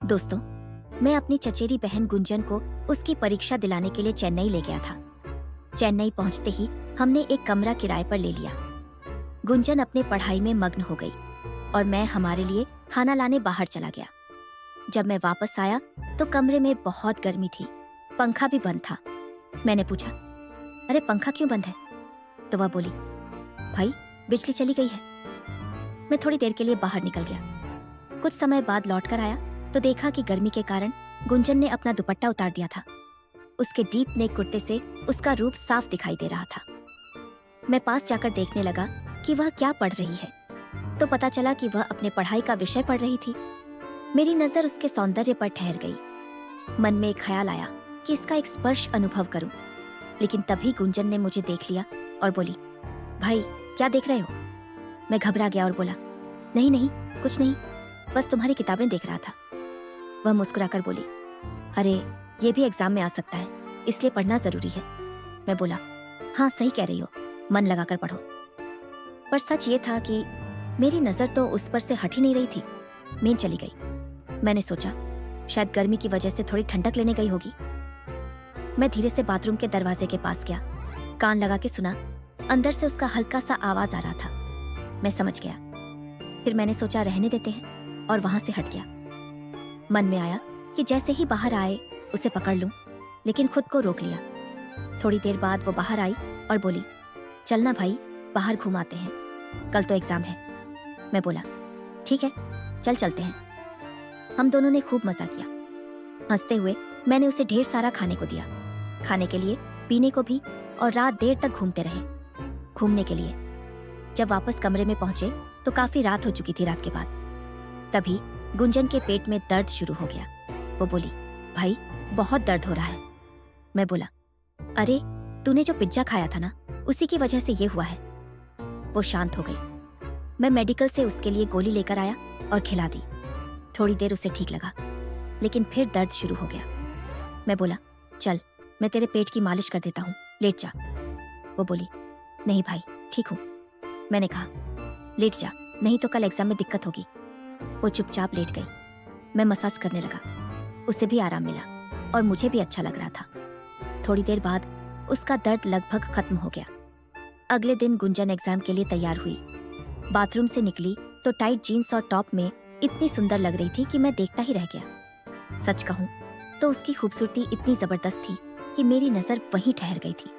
दोस्तों, मैं अपनी चचेरी बहन गुंजन को उसकी परीक्षा दिलाने के लिए चेन्नई ले गया था। चेन्नई पहुंचते ही हमने एक कमरा किराए पर ले लिया। गुंजन अपने पढ़ाई में मग्न हो गई और मैं हमारे लिए खाना लाने बाहर चला गया। जब मैं वापस आया तो कमरे में बहुत गर्मी थी, पंखा भी बंद था। मैंने पूछा, अरे पंखा क्यों बंद है? तो वह बोली, भाई बिजली चली गई है। मैं थोड़ी देर के लिए बाहर निकल गया। कुछ समय बाद लौटकर आया तो देखा कि गर्मी के कारण गुंजन ने अपना दुपट्टा उतार दिया था। उसके डीप नेक कुर्ते से उसका रूप साफ दिखाई दे रहा था। मैं पास जाकर देखने लगा कि वह क्या पढ़ रही है, तो पता चला कि वह अपने पढ़ाई का विषय पढ़ रही थी। मेरी नजर उसके सौंदर्य पर ठहर गई। मन में एक ख्याल आया कि इसका एक स्पर्श अनुभव करूं, लेकिन तभी गुंजन ने मुझे देख लिया और बोली, भाई क्या देख रहे हो? मैं घबरा गया और बोला, नहीं नहीं कुछ नहीं, बस तुम्हारी किताबें देख रहा था। वह मुस्कुराकर बोली, अरे ये भी एग्जाम में आ सकता है, इसलिए पढ़ना जरूरी है। मैं बोला, हाँ सही कह रही हो, मन लगाकर पढ़ो। पर सच ये था कि मेरी नजर तो उस पर से हट ही नहीं रही थी। नींद चली गई। मैंने सोचा शायद गर्मी की वजह से थोड़ी ठंडक लेने गई होगी। मैं धीरे से बाथरूम के दरवाजे के पास गया, कान लगा के सुना। अंदर से उसका हल्का सा आवाज आ रहा था। मैं समझ गया। फिर मैंने सोचा रहने देते हैं और वहां से हट गया। मन में आया कि जैसे ही बाहर आए उसे पकड़ लूं, लेकिन खुद को रोक लिया। थोड़ी देर बाद वो बाहर आई और बोली, चलना भाई बाहर घुमाते हैं, कल तो एग्जाम है। मैं बोला, ठीक है चल चलते हैं। हम दोनों ने खूब मजा किया। हंसते हुए मैंने उसे ढेर सारा खाने को दिया, खाने के लिए, पीने को भी, और रात देर तक घूमते रहे। घूमने के लिए जब वापस कमरे में पहुंचे तो काफी रात हो चुकी थी रात के बाद। तभी गुंजन के पेट में दर्द शुरू हो गया। वो बोली, भाई बहुत दर्द हो रहा है। मैं बोला, अरे तूने जो पिज्जा खाया था ना, उसी की वजह से ये हुआ है। वो शांत हो गई। मैं मेडिकल से उसके लिए गोली लेकर आया और खिला दी। थोड़ी देर उसे ठीक लगा, लेकिन फिर दर्द शुरू हो गया। मैं बोला, चल मैं तेरे पेट की मालिश कर देता हूँ, लेट जा। वो बोली, नहीं भाई ठीक हूँ। मैंने कहा, लेट जा, नहीं तो कल एग्जाम में दिक्कत होगी। वो चुपचाप लेट गई। मैं मसाज करने लगा। उसे भी आराम मिला और मुझे भी अच्छा लग रहा था। थोड़ी देर बाद उसका दर्द लगभग खत्म हो गया। अगले दिन गुंजन एग्जाम के लिए तैयार हुई। बाथरूम से निकली तो टाइट जीन्स और टॉप में इतनी सुंदर लग रही थी कि मैं देखता ही रह गया। सच कहूँ तो उसकी खूबसूरती इतनी जबरदस्त थी कि मेरी नजर वहीं ठहर गई थी।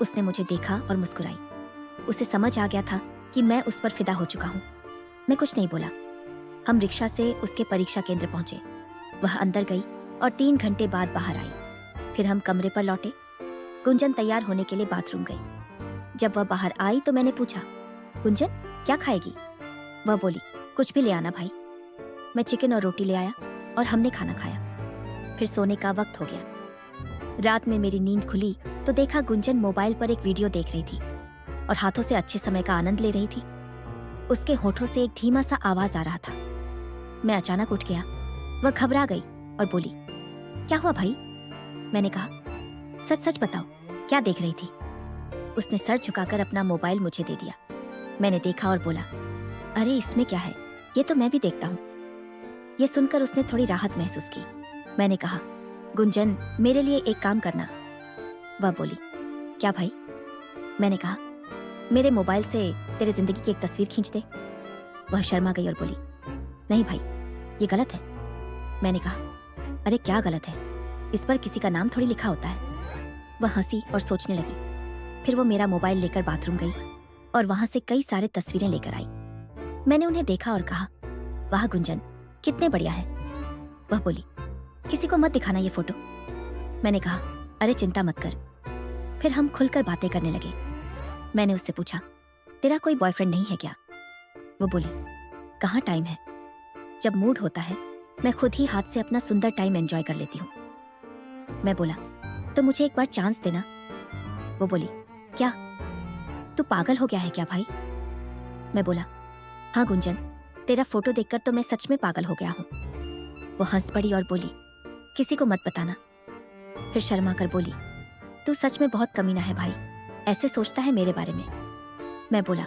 उसने मुझे देखा और मुस्कुराई। उसे समझ आ गया था कि मैं उस पर फिदा हो चुका हूँ। मैं कुछ नहीं बोला। हम रिक्शा से उसके परीक्षा केंद्र पहुंचे। वह अंदर गई और 3 घंटे बाद बाहर आई। फिर हम कमरे पर लौटे। गुंजन तैयार होने के लिए बाथरूम गई। जब वह बाहर आई तो मैंने पूछा, गुंजन क्या खाएगी? वह बोली, कुछ भी ले आना भाई। मैं चिकन और रोटी ले आया और हमने खाना खाया। फिर सोने का वक्त हो गया। रात में मेरी नींद खुली तो देखा गुंजन मोबाइल पर एक वीडियो देख रही थी और हाथों से अच्छे समय का आनंद ले रही थी। उसके होठों से एक धीमा सा आवाज आ रहा था। मैं अचानक उठ गया। वह घबरा गई और बोली, क्या हुआ भाई? मैंने कहा, सच सच बताओ क्या देख रही थी? उसने सर झुकाकर अपना मोबाइल मुझे दे दिया। मैंने देखा और बोला, अरे इसमें क्या है, ये तो मैं भी देखता हूँ। ये सुनकर उसने थोड़ी राहत महसूस की। मैंने कहा, गुंजन मेरे लिए एक काम करना। वह बोली, क्या भाई? मैंने कहा, मेरे मोबाइल से तेरे जिंदगी की एक तस्वीर खींच दे। वह शर्मा गई और बोली, नहीं भाई ये गलत है। मैंने कहा, अरे क्या गलत है, इस पर किसी का नाम थोड़ी लिखा होता है। वह हंसी और सोचने लगी। फिर वो मेरा मोबाइल लेकर बाथरूम गई और वहां से कई सारे तस्वीरें लेकर आई। मैंने उन्हें देखा और कहा, वाह गुंजन कितने बढ़िया है। वह बोली, किसी को मत दिखाना ये फोटो। मैंने कहा, अरे चिंता मत कर। फिर हम खुलकर बातें करने लगे। मैंने उससे पूछा, तेरा कोई बॉयफ्रेंड नहीं है क्या? वो बोली, कहाँ टाइम है, जब मूड होता है मैं खुद ही हाथ से अपना सुंदर टाइम एंजॉय कर लेती हूँ। मैं बोला, तो मुझे एक बार चांस देना। वो बोली, क्या तू पागल हो गया है क्या भाई? मैं बोला, हाँ गुंजन तेरा फोटो देखकर तो मैं सच में पागल हो गया हूँ। वो हंस पड़ी और बोली, किसी को मत बताना। फिर शर्मा कर बोली, तू सच में बहुत कमीना है भाई, ऐसे सोचता है मेरे बारे में। मैं बोला,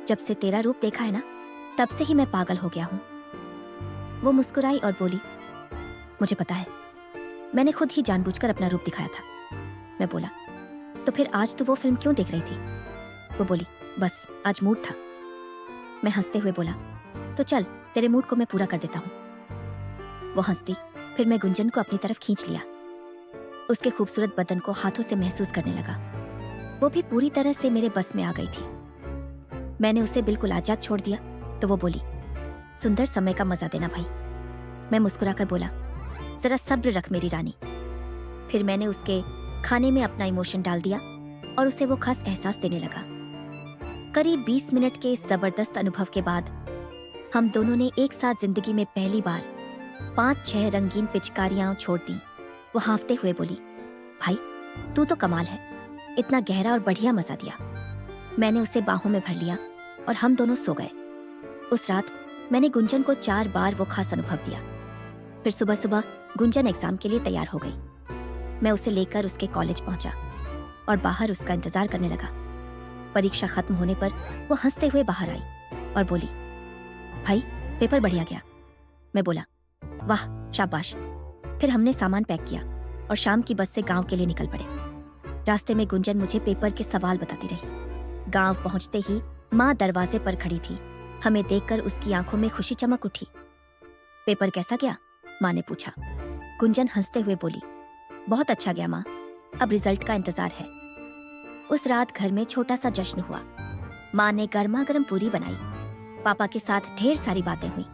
जब से तेरा रूप देखा है ना, तब से ही मैं पागल हो गया हूँ। वो मुस्कुराई और बोली, मुझे पता है, मैंने खुद ही जानबूझकर अपना रूप दिखाया था। मैं बोला, तो फिर आज तू वो फिल्म क्यों देख रही थी? वो बोली, बस आज मूड था। मैं हंसते हुए बोला, तो चल तेरे मूड को मैं पूरा कर देता हूँ। वो हंसती, फिर मैं गुंजन को अपनी तरफ खींच लिया। उसके खूबसूरत बदन को हाथों से महसूस करने लगा। वो भी पूरी तरह से मेरे बस में आ गई थी। मैंने उसे बिल्कुल आजाद छोड़ दिया तो वो बोली, सुंदर समय का मजा देना भाई। मैं मुस्कुराकर बोला, जरा सब्र रख मेरी रानी। फिर मैंने उसके खाने में अपना इमोशन डाल दिया और उसे वो खास एहसास देने लगा। करीब 20 मिनट के इस जबरदस्त अनुभव के बाद हम दोनों ने एक साथ जिंदगी में पहली बार 5-6 रंगीन पिचकारियां छोड़ दी। वो हाँफते हुए बोली, भाई तू तो कमाल है, इतना गहरा और बढ़िया मजा दिया। मैंने उसे बाहों में भर लिया और हम दोनों सो गए। उस रात मैंने गुंजन को 4 बार वो खास अनुभव दिया। फिर सुबह सुबह गुंजन एग्जाम के लिए तैयार हो गई। मैं उसे लेकर उसके कॉलेज पहुंचा और बाहर उसका इंतजार करने लगा। परीक्षा खत्म होने पर वो हंसते हुए बाहर आई और बोली, भाई पेपर बढ़िया गया। मैं बोला, वाह शाबाश। फिर हमने सामान पैक किया और शाम की बस से गांव के लिए निकल पड़े। रास्ते में गुंजन मुझे पेपर के सवाल बताती रही। गांव पहुंचते ही माँ दरवाजे पर खड़ी थी। हमें देखकर उसकी आंखों में खुशी चमक उठी। पेपर कैसा गया? माँ ने पूछा। गुंजन हंसते हुए बोली, बहुत अच्छा गया माँ, अब रिजल्ट का इंतजार है। उस रात घर में छोटा सा जश्न हुआ। माँ ने गर्मा गर्म पूरी बनाई। पापा के साथ ढेर सारी बातें हुई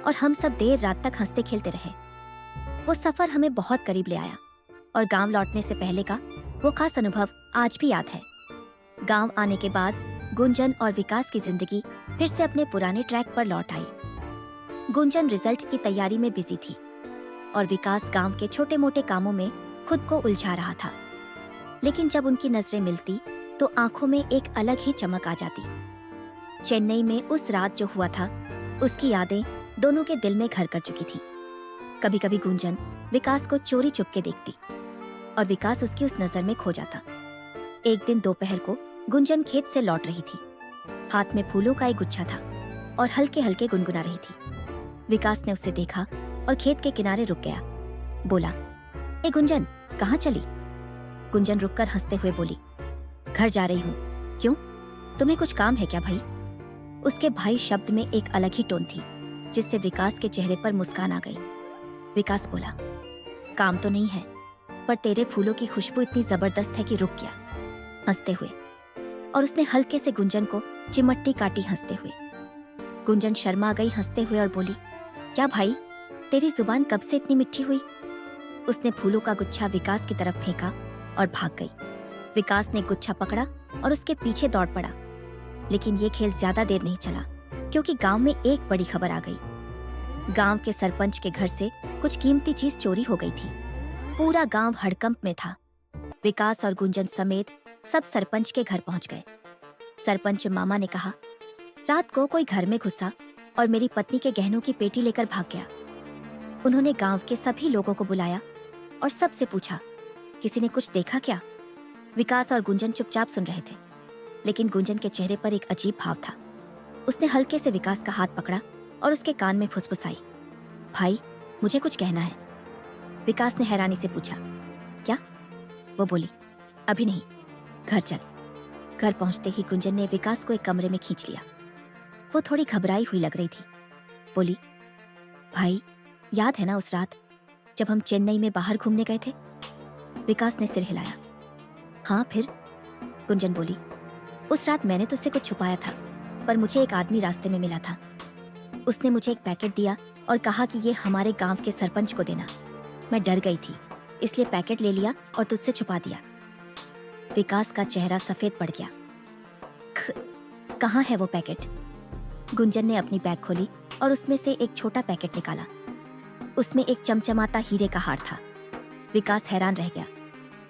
और हम सब देर रात तक हंसते खेलते रहे। वो सफर हमें बहुत करीब ले आया और गांव लौटने से पहले का वो खास अनुभव आज भी याद है। गांव आने के बाद गुंजन और विकास की जिंदगी फिर से अपने पुराने ट्रैक पर लौट आई। गुंजन रिजल्ट की तैयारी में बिजी थी और विकास गांव के छोटे मोटे कामों में खुद को उलझा रहा था। लेकिन जब उनकी नजरें मिलती तो आंखों में एक अलग ही चमक आ जाती। चेन्नई में उस रात जो हुआ था, उसकी यादें दोनों के दिल में घर कर चुकी थी। कभी कभी गुंजन विकास को चोरी चुपके देखती और विकास उसकी उस नजर में खो जाता। एक दिन दोपहर को गुंजन खेत से लौट रही थी। हाथ में फूलों का एक गुच्छा था और हल्के हल्के गुनगुना रही थी। विकास ने उसे देखा और खेत के किनारे रुक गया। बोला, ए गुंजन, कहाँ चली? गुंजन रुककर हंसते हुए बोली, घर जा रही हूँ। क्यों, तुम्हें कुछ काम है क्या भाई? उसके भाई शब्द में एक अलग ही टोन थी जिससे विकास के चेहरे पर मुस्कान आ गई। विकास बोला, काम तो नहीं है, पर तेरे फूलों की खुशबू इतनी जबरदस्त है कि रुक गया। हंसते हुए, और उसने हल्के से गुंजन को चिमट्टी काटी हंसते हुए। गुंजन शर्मा गई हंसते हुए और बोली, क्या भाई, तेरी जुबान कब से इतनी मिठी हुई? उसने फूलों का गुच्छा विकास की तरफ फेंका और भाग गई। विकास ने गुच्छा पकड़ा और उसके पीछे दौड़ पड़ा। लेकिन ये खेल ज्यादा देर नहीं चला क्योंकि गांव में एक बड़ी खबर आ गई। गांव के सरपंच के घर से कुछ कीमती चीज चोरी हो गई थी। पूरा गांव हड़कंप में था। विकास और गुंजन समेत सब सरपंच के घर पहुंच गए। सरपंच मामा ने कहा, रात को कोई घर में घुसा और मेरी पत्नी के गहनों की पेटी लेकर भाग गया। उन्होंने गांव के सभी लोगों को बुलाया और सबसे पूछा, किसी ने कुछ देखा क्या? विकास और गुंजन चुपचाप सुन रहे थे, लेकिन गुंजन के चेहरे पर एक अजीब भाव था। उसने हल्के से विकास का हाथ पकड़ा और उसके कान में फुसफुसाई, भाई मुझे कुछ कहना है। विकास ने हैरानी से पूछा, क्या? वो बोली, अभी नहीं, घर चल। घर पहुंचते ही गुंजन ने विकास को एक कमरे में खींच लिया। वो थोड़ी घबराई हुई लग रही थी। बोली, भाई याद है ना उस रात जब हम चेन्नई में बाहर घूमने गए थे? विकास ने सिर हिलाया। हाँ फिर? गुंजन बोली, उस रात मैंने तुझसे कुछ छुपाया था, पर मुझे एक आदमी रास्ते में मिला था। उसने मुझे एक पैकेट दिया और कहा कि ये हमारे गांव के सरपंच को देना। मैं डर गई थी, इसलिए पैकेट ले लिया और तुझसे छुपा दिया। विकास का चेहरा सफेद पड़ गया। कहाँ है वो पैकेट? गुंजन ने अपनी बैग खोली और उसमें से एक छोटा पैकेट निकाला। उसमें एक चमचमाता हीरे का हार था। विकास हैरान रह गया।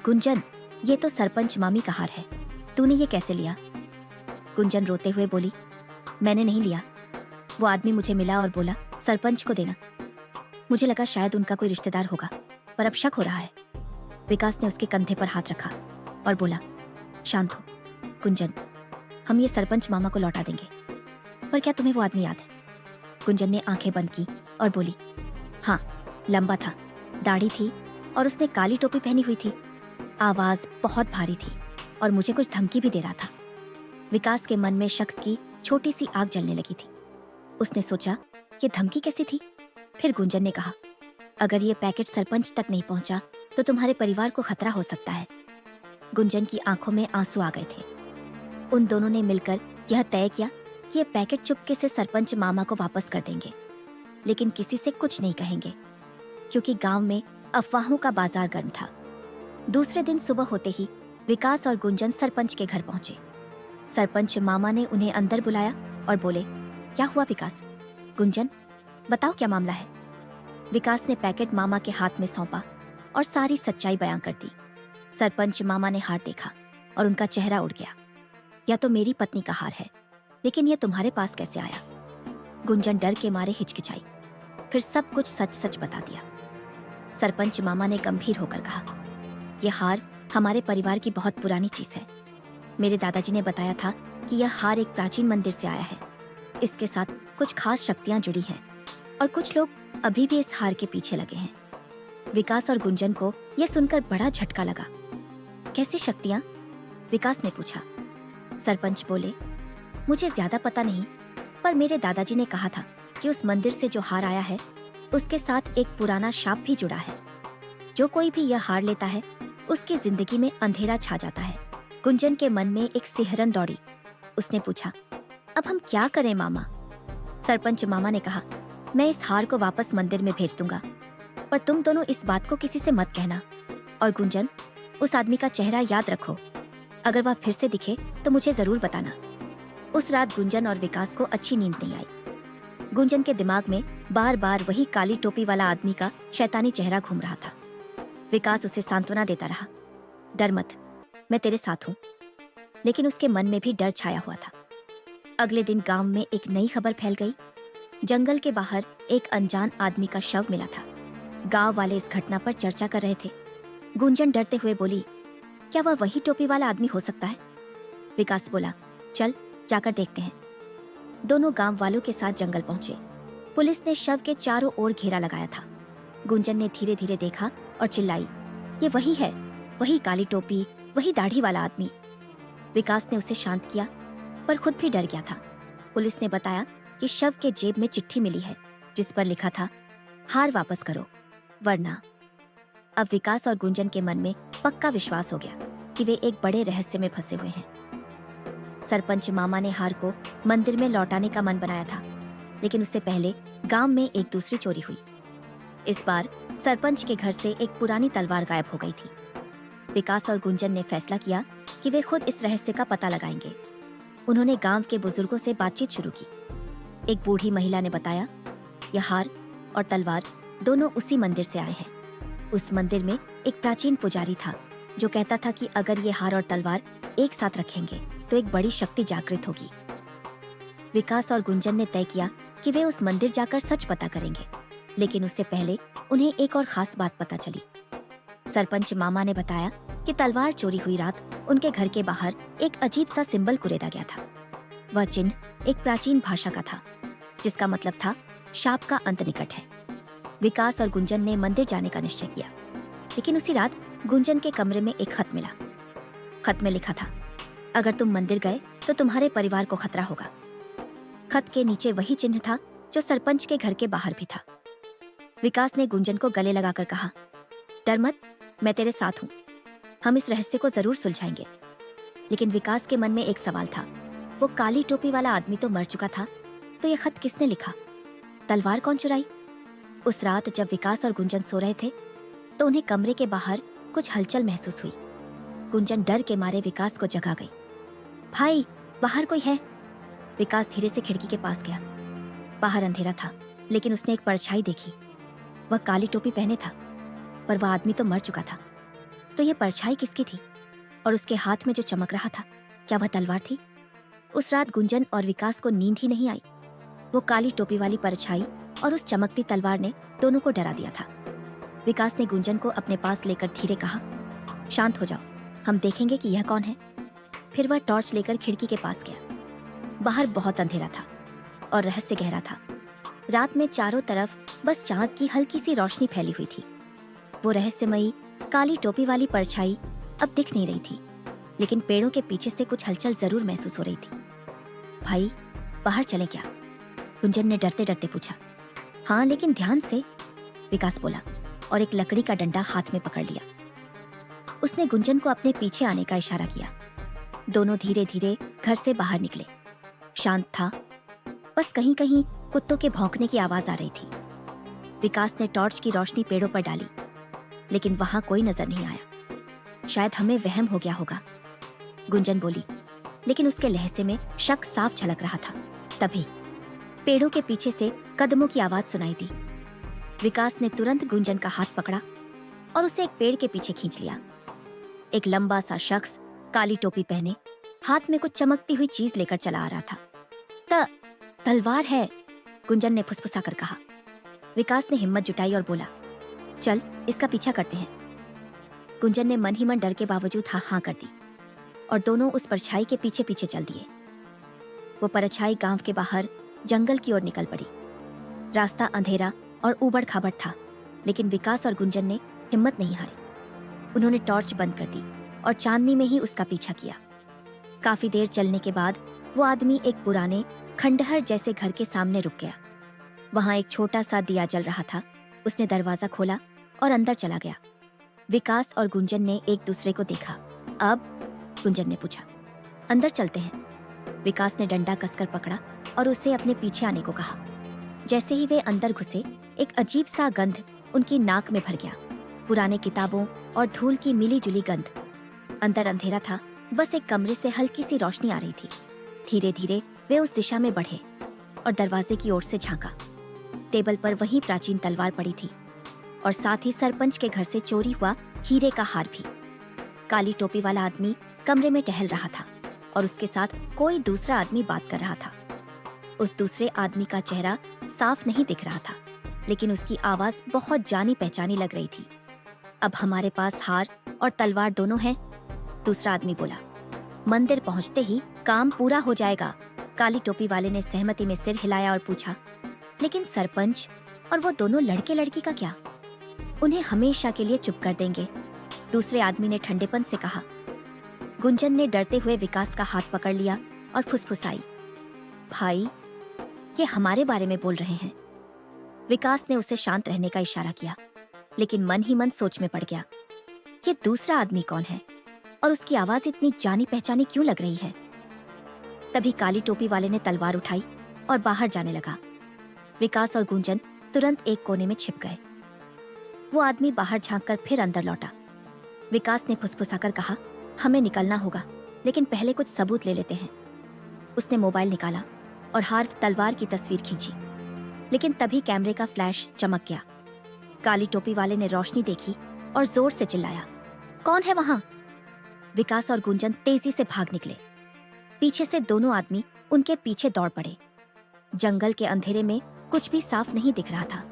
गुंजन, ये तो सरपंच मामी का हार है, तूने ये कैसे लिया? गुंजन रोते हुए बोली, मैंने नहीं लिया, वो आदमी मुझे मिला और बोला सरपंच को देना। मुझे लगा शायद उनका कोई रिश्तेदार होगा, पर अब शक हो रहा है। विकास ने उसके कंधे पर हाथ रखा और बोला, शांत हो गुंजन, हम ये सरपंच मामा को लौटा देंगे। पर क्या तुम्हें वो आदमी याद है? गुंजन ने आंखें बंद की और बोली, हाँ लंबा था, दाढ़ी थी और उसने काली टोपी पहनी हुई थी। आवाज बहुत भारी थी और मुझे कुछ धमकी भी दे रहा था। विकास के मन में शक की छोटी सी आग जलने लगी थी। उसने सोचा कि धमकी कैसी थी। फिर गुंजन ने कहा, अगर ये पैकेट सरपंच तक नहीं पहुंचा तो तुम्हारे परिवार को खतरा हो सकता है। गुंजन की आंखों में आंसू आ गए थे। उन दोनों ने मिलकर यह तय किया कि ये पैकेट चुपके से सरपंच मामा को वापस कर देंगे, लेकिन किसी से कुछ नहीं कहेंगे, क्योंकि गांव में अफवाहों का बाजार गर्म था। दूसरे दिन सुबह होते ही विकास और गुंजन सरपंच के घर पहुंचे। सरपंच मामा ने उन्हें अंदर बुलाया और बोले, क्या हुआ विकास? गुंजन, बताओ क्या मामला है? विकास ने पैकेट मामा के हाथ में सौंपा और सारी सच्चाई बयां कर दी। सरपंच मामा ने हार देखा और उनका चेहरा उड़ गया। यह तो मेरी पत्नी का हार है, लेकिन यह तुम्हारे पास कैसे आया? गुंजन डर के मारे हिचकिचाई, फिर सब कुछ सच सच बता दिया। सरपंच मामा ने गंभीर होकर कहा, यह हार हमारे परिवार की बहुत पुरानी चीज है। मेरे दादाजी ने बताया था कि यह हार एक प्राचीन मंदिर से आया है। इसके साथ कुछ खास शक्तियां जुड़ी हैं और कुछ लोग अभी भी इस हार के पीछे लगे हैं। विकास और गुंजन को यह सुनकर बड़ा झटका लगा। कैसी शक्तियां? विकास ने पूछा। सरपंच बोले, मुझे ज्यादा पता नहीं, पर मेरे दादाजी ने कहा था कि उस मंदिर से जो हार आया है उसके साथ एक पुराना शाप भी जुड़ा है। जो कोई भी यह हार लेता है उसकी जिंदगी में अंधेरा छा जाता है। गुंजन के मन में एक सिहरन दौड़ी। उसने पूछा, अब हम क्या करें मामा? सरपंच मामा ने कहा, मैं इस हार को वापस मंदिर में भेज दूंगा, पर तुम दोनों इस बात को किसी से मत कहना। और गुंजन, उस आदमी का चेहरा याद रखो। अगर वह फिर से दिखे तो मुझे जरूर बताना। उस रात गुंजन और विकास को अच्छी नींद नहीं आई। गुंजन के दिमाग में बार बार वही काली टोपी वाला आदमी का शैतानी चेहरा घूम रहा था। विकास उसे सांत्वना देता रहा, डर मत, मैं तेरे साथ हूँ। लेकिन उसके मन में भी डर छाया हुआ था। अगले दिन गांव में एक नई खबर फैल गई। जंगल के बाहर एक अनजान आदमी का शव मिला था। गांव वाले इस घटना पर चर्चा कर रहे थे। गुंजन डरते हुए बोली, क्या वह वही टोपी वाला आदमी हो सकता है? विकास बोला, चल जाकर देखते हैं। दोनों गांव वालों के साथ जंगल पहुंचे। पुलिस ने शव के चारों ओर घेरा लगाया था। गुंजन ने धीरे धीरे देखा और चिल्लाई, ये वही है, वही काली टोपी, वही दाढ़ी वाला आदमी। विकास ने उसे शांत किया, पर खुद भी डर गया था। पुलिस ने बताया कि शव के जेब में चिट्ठी मिली है जिस पर लिखा था, हार वापस करो वरना। अब विकास और गुंजन के मन में पक्का विश्वास हो गया कि वे एक बड़े रहस्य में फंसे हुए हैं। सरपंच मामा ने हार को मंदिर में लौटाने का मन बनाया था, लेकिन उससे पहले गांव में एक दूसरी चोरी हुई। इस बार सरपंच के घर से एक पुरानी तलवार गायब हो गई थी। विकास और गुंजन ने फैसला किया कि वे खुद इस रहस्य का पता लगाएंगे। उन्होंने गांव के बुजुर्गों से बातचीत शुरू की। एक बूढ़ी महिला ने बताया, यह हार और तलवार दोनों उसी मंदिर से आए हैं। उस मंदिर में एक प्राचीन पुजारी था जो कहता था कि अगर ये हार और तलवार एक साथ रखेंगे तो एक बड़ी शक्ति जागृत होगी। विकास और गुंजन ने तय किया कि वे उस मंदिर जाकर सच पता करेंगे, लेकिन उससे पहले उन्हें एक और खास बात पता चली। सरपंच मामा ने बताया कि तलवार चोरी हुई रात उनके घर के बाहर एक अजीब सा सिंबल कुरेदा गया था। वह चिन्ह एक प्राचीन भाषा का था, जिसका मतलब था शाप का अंत निकट है। विकास और गुंजन ने मंदिर जाने का निश्चय किया, लेकिन उसी रात गुंजन के कमरे में एक खत मिला। खत में लिखा था, अगर तुम मंदिर गए तो तुम्हारे परिवार को खतरा होगा। खत के नीचे वही चिन्ह था जो सरपंच के घर के बाहर भी था। विकास ने गुंजन को गले लगाकर कहा, डर मत, मैं तेरे साथ हूँ। हम इस रहस्य को जरूर सुलझाएंगे। लेकिन विकास के मन में एक सवाल था, वो काली टोपी वाला आदमी तो मर चुका था, तो ये खत किसने लिखा? तलवार कौन चुराई? उस रात जब विकास और गुंजन सो रहे थे तो उन्हें कमरे के बाहर कुछ हलचल महसूस हुई। गुंजन डर के मारे विकास को जगा गई। भाई, बाहर कोई है? विकास धीरे से खिड़की के पास गया। बाहर अंधेरा था, लेकिन उसने एक परछाई देखी। वह काली टोपी पहने था, पर वह आदमी तो मर चुका था। तो यह परछाई किसकी थी? और उसके हाथ में जो चमक रहा था, क्या वह तलवार थी? उस रात गुंजन और विकास को नींद ही नहीं आई। वो काली टोपी वाली परछाई और उस चमकती तलवार ने दोनों को डरा दिया था। विकास ने गुंजन को अपने पास लेकर धीरे कहा, शांत हो जाओ, हम देखेंगे कि यह कौन है। फिर वह टॉर्च लेकर खिड़की के पास गया। बाहर बहुत अंधेरा था और रहस्य गहरा था। रात में चारों तरफ बस चांद की हल्की सी रोशनी फैली हुई थी। वो रहस्यमयी काली टोपी वाली परछाई अब दिख नहीं रही थी, लेकिन पेड़ों के पीछे से कुछ हलचल जरूर महसूस हो रही थी। भाई, बाहर चले क्या? गुंजन ने डरते डरते पूछा। हाँ, लेकिन ध्यान से, विकास बोला और एक लकड़ी का डंडा हाथ में पकड़ लिया। उसने गुंजन को अपने पीछे आने का इशारा किया। दोनों धीरे धीरे घर से बाहर निकले। शांत था, बस कहीं कहीं कुत्तों के भौंकने की आवाज आ रही थी। विकास ने टॉर्च की रोशनी पेड़ों पर डाली, लेकिन वहां कोई नजर नहीं आया। शायद हमें वहम हो गया होगा, गुंजन बोली, लेकिन उसके लहजे में शक साफ झलक रहा था। तभी पेड़ों के पीछे से कदमों की आवाज सुनाई दी। विकास ने तुरंत गुंजन का हाथ पकड़ा और उसे एक पेड़ के पीछे खींच लिया। एक लंबा सा शख्स काली टोपी पहने हाथ में कुछ चमकती हुई चीज लेकर चला आ रहा था। तलवार है, गुंजन ने फुसफुसाकर कहा। विकास ने हिम्मत जुटाई और बोला, चल इसका पीछा करते हैं। गुंजन ने मन ही मन डर के बावजूद हाँ कर दी और दोनों उस परछाई के पीछे पीछे चल दिए। वो परछाई गांव के बाहर जंगल की ओर निकल पड़ी। रास्ता अंधेरा और ऊबड़ खाबड़ था, लेकिन विकास और गुंजन ने हिम्मत नहीं हारी। उन्होंने टॉर्च बंद कर दी और चांदनी में ही उसका पीछा किया। काफी देर चलने के बाद वो आदमी एक पुराने खंडहर जैसे घर के सामने रुक गया। वहां एक छोटा सा दिया जल रहा था। उसने दरवाजा खोला और अंदर चला गया। विकास और गुंजन ने एक दूसरे को देखा। अब? गुंजन ने पूछा। अंदर चलते हैं। विकास ने डंडा कसकर पकड़ा और उसे अपने पीछे आने को कहा। जैसे ही वे अंदर घुसे, एक अजीब सा गंध उनकी नाक में भर गया। पुराने किताबों और धूल की मिली जुली गंध। अंदर अंधेरा था, बस एक कमरे से हल्की सी रोशनी आ रही थी। धीरे धीरे वे उस दिशा में बढ़े और दरवाजे की ओर से झांका। टेबल पर वही प्राचीन तलवार पड़ी थी और साथ ही सरपंच के घर से चोरी हुआ हीरे का हार भी। काली टोपी वाला आदमी कमरे में टहल रहा था और उसके साथ कोई दूसरा आदमी बात कर रहा था। उस दूसरे आदमी का चेहरा साफ नहीं दिख रहा था, लेकिन उसकी आवाज बहुत जानी पहचानी लग रही थी। अब हमारे पास हार और तलवार दोनों हैं, दूसरा आदमी बोला। मंदिर पहुंचते ही काम पूरा हो जाएगा। काली टोपी वाले ने सहमति में सिर हिलाया और पूछा, लेकिन सरपंच और वो दोनों लड़के लड़की का क्या? उन्हें हमेशा के लिए चुप कर देंगे, दूसरे आदमी ने ठंडेपन से कहा। गुंजन ने डरते हुए विकास का हाथ पकड़ लिया और फुसफुसाई, भाई, ये हमारे बारे में बोल रहे हैं। विकास ने उसे शांत रहने का इशारा किया, लेकिन मन ही मन सोच में पड़ गया, ये दूसरा आदमी कौन है और उसकी आवाज इतनी जानी पहचानी क्यों लग रही है? तभी काली टोपी वाले ने तलवार उठाई और बाहर जाने लगा। विकास और गुंजन तुरंत एक कोने में छिप गए। वो आदमी बाहर झांककर फिर अंदर लौटा। विकास ने फुसफुसाकर कहा, हमें निकलना होगा, लेकिन पहले कुछ सबूत ले लेते हैं। उसने मोबाइल निकाला और हार तलवार की तस्वीर खींची, लेकिन तभी कैमरे का फ्लैश चमक गया। काली टोपी वाले ने रोशनी देखी और जोर से चिल्लाया, कौन है वहां? विकास और गुंजन तेजी से भाग निकले। पीछे से दोनों आदमी उनके पीछे दौड़ पड़े। जंगल के अंधेरे में कुछ भी साफ नहीं दिख रहा था,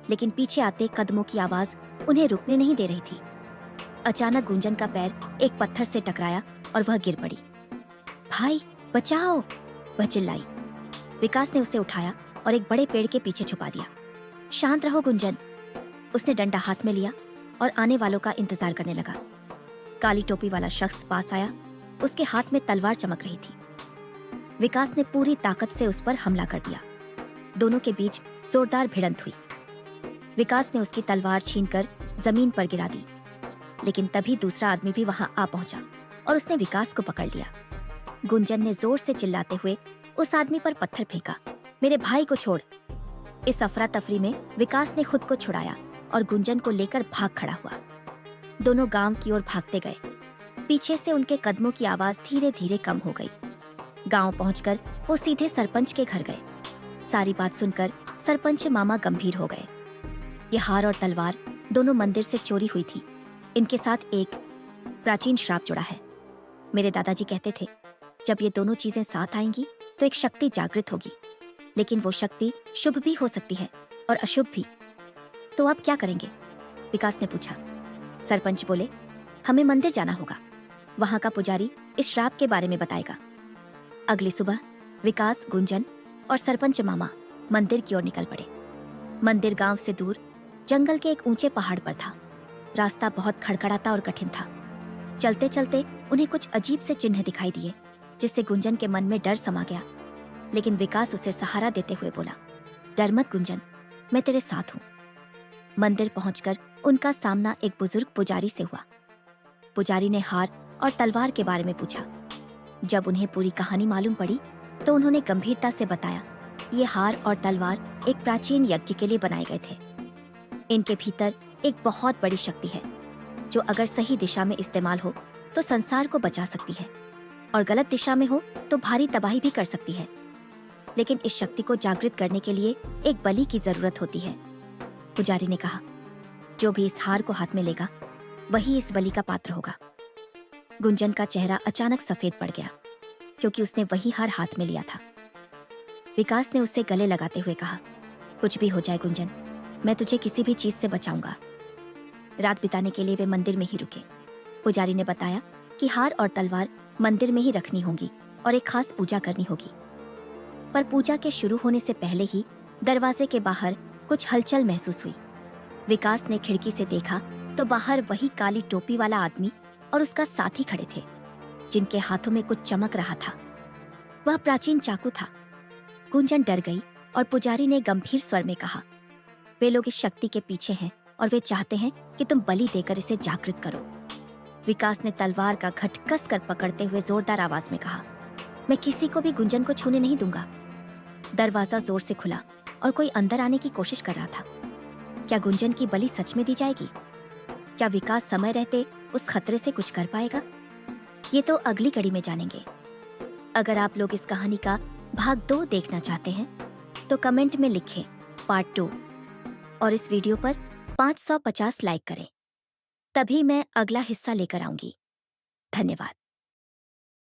लेकिन पीछे आते कदमों की आवाज उन्हें रुकने नहीं दे रही थी। अचानक गुंजन का पैर एक पत्थर से टकराया और वह गिर पड़ी। भाई बचाओ, वह चिल्लाई। विकास ने उसे उठाया और एक बड़े पेड़ के पीछे छुपा दिया। शांत रहो गुंजन, उसने डंडा हाथ में लिया और आने वालों का इंतजार करने लगा। काली टोपी वाला शख्स पास आया, उसके हाथ में तलवार चमक रही थी। विकास ने पूरी ताकत से उस पर हमला कर दिया। दोनों के बीच जोरदार भिड़ंत हुई। विकास ने उसकी तलवार छीनकर जमीन पर गिरा दी, लेकिन तभी दूसरा आदमी भी वहां आ पहुंचा और उसने विकास को पकड़ लिया। गुंजन ने जोर से चिल्लाते हुए उस आदमी पर पत्थर फेंका, मेरे भाई को छोड़। इस अफरा तफरी में विकास ने खुद को छुड़ाया और गुंजन को लेकर भाग खड़ा हुआ। दोनों गांव की ओर भागते गए। पीछे से उनके कदमों की आवाज धीरे धीरे कम हो गई। गांव पहुंचकर वो सीधे सरपंच के घर गए। सारी बात सुनकर सरपंच मामा गंभीर हो गए। ये हार और तलवार दोनों मंदिर से चोरी हुई थी। इनके साथ एक प्राचीन श्राप जुड़ा है। मेरे दादाजी कहते थे, जब ये दोनों चीजें साथ आएंगी तो एक शक्ति जागृत होगी, लेकिन वो शक्ति शुभ भी हो सकती है और अशुभ भी। तो आप क्या करेंगे? विकास ने पूछा। सरपंच बोले, हमें मंदिर जाना होगा, वहां का पुजारी इस श्राप के बारे में बताएगा। अगली सुबह विकास, गुंजन और सरपंच मामा मंदिर की ओर निकल पड़े। मंदिर गांव से दूर जंगल के एक ऊंचे पहाड़ पर था। रास्ता बहुत खड़खड़ाता और कठिन था। चलते चलते उन्हें कुछ अजीब से चिन्ह दिखाई दिए, जिससे गुंजन के मन में डर समा गया। लेकिन विकास उसे सहारा देते हुए बोला, डर मत गुंजन, मैं तेरे साथ हूं। मंदिर पहुंचकर उनका सामना एक बुजुर्ग पुजारी से हुआ। पुजारी ने हार और तलवार के बारे में पूछा। जब उन्हें पूरी कहानी मालूम पड़ी तो उन्होंने गंभीरता से बताया, ये हार और तलवार एक प्राचीन यज्ञ के लिए बनाए गए थे। इनके भीतर एक बहुत बड़ी शक्ति है, जो अगर सही दिशा में इस्तेमाल हो तो संसार को बचा सकती है, और गलत दिशा में हो तो भारी तबाही भी कर सकती है। लेकिन इस शक्ति को जागृत करने के लिए एक बलि की जरूरत होती है। पुजारी ने कहा, जो भी इस हार को हाथ में लेगा वही इस बलि का पात्र होगा। गुंजन का चेहरा अचानक सफेद पड़ गया, क्योंकि उसने वही हार हाथ में लिया था। विकास ने उससे गले लगाते हुए कहा, कुछ भी हो जाए गुंजन, मैं तुझे किसी भी चीज से बचाऊंगा। रात बिताने के लिए वे मंदिर में ही रुके। पुजारी ने बताया कि हार और तलवार मंदिर में ही रखनी होगी और एक खास पूजा करनी होगी। पर पूजा के शुरू होने से पहले ही दरवाजे के बाहर कुछ हलचल महसूस हुई। विकास ने खिड़की से देखा तो बाहर वही काली टोपी वाला आदमी और उसका साथी खड़े थे, जिनके हाथों में कुछ चमक रहा था। वह प्राचीन चाकू था। गुंजन डर गई और पुजारी ने गंभीर स्वर में कहा, वे लोग इस शक्ति के पीछे हैं और वे चाहते हैं कि तुम बलि देकर इसे जागृत करो। विकास ने तलवार का घट कस कर पकड़ते हुए जोरदार आवाज में कहा, मैं किसी को भी गुंजन को छूने नहीं दूंगा। दरवाजा जोर से खुला और कोई अंदर आने की कोशिश कर रहा था। क्या गुंजन की बलि सच में दी जाएगी? क्या विकास समय रहते उस खतरे से कुछ कर पाएगा? ये तो अगली कड़ी में जानेंगे। अगर आप लोग इस कहानी का भाग 2 देखना चाहते हैं तो कमेंट में लिखें पार्ट 2 और इस वीडियो पर 550 लाइक करें, तभी मैं अगला हिस्सा लेकर आऊंगी। धन्यवाद।